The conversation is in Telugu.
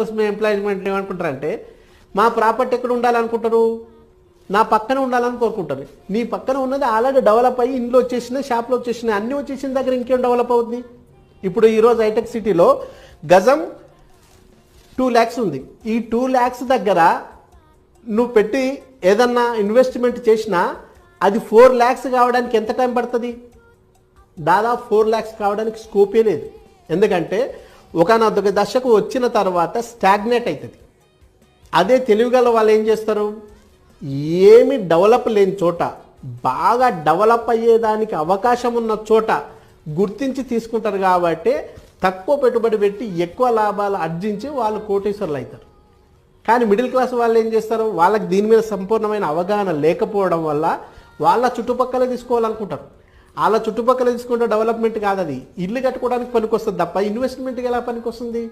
ఎంప్లాయ్మెంట్ ఏమనుకుంటారంటే మా ప్రాపర్టీ ఎక్కడ ఉండాలనుకుంటారు, నా పక్కన ఉండాలని కోరుకుంటారు. నీ పక్కన ఉన్నది ఆల్రెడీ డెవలప్ అయ్యి ఇంట్లో వచ్చేసినాయి, షాప్లో వచ్చేసినాయి, అన్నీ వచ్చేసిన దగ్గర ఇంకేం డెవలప్ అవుతుంది. ఇప్పుడు ఈరోజు హైటెక్ సిటీలో గజం 2 lakhs ఉంది. ఈ 2 lakhs దగ్గర నువ్వు పెట్టి ఏదన్నా ఇన్వెస్ట్మెంట్ చేసినా అది 4 lakhs కావడానికి ఎంత టైం పడుతుంది? దాదాపు 4 lakhs కావడానికి స్కోపే లేదు. ఎందుకంటే ఒకనొక దశకు వచ్చిన తర్వాత స్టాగ్నేట్ అవుతుంది. అదే తెలివిగల వాళ్ళు ఏం చేస్తారు, ఏమి డెవలప్ లేని చోట, బాగా డెవలప్ అయ్యేదానికి అవకాశం ఉన్న చోట గుర్తించి తీసుకుంటారు. కాబట్టి తక్కువ పెట్టుబడి పెట్టి ఎక్కువ లాభాలు ఆర్జించి వాళ్ళు కోటీశ్వరులు అవుతారు. కానీ మిడిల్ క్లాస్ వాళ్ళు ఏం చేస్తారు, వాళ్ళకి దీని మీద సంపూర్ణమైన అవగాహన లేకపోవడం వల్ల వాళ్ళ చుట్టుపక్కల తీసుకోవాలనుకుంటారు. వాళ్ళ చుట్టుపక్కల తీసుకుంటే డెవలప్మెంట్ కాదు, అది ఇల్లు కట్టుకోవడానికి పనికొస్తుంది తప్ప ఇన్వెస్ట్మెంట్కి ఎలా పనికొస్తుంది?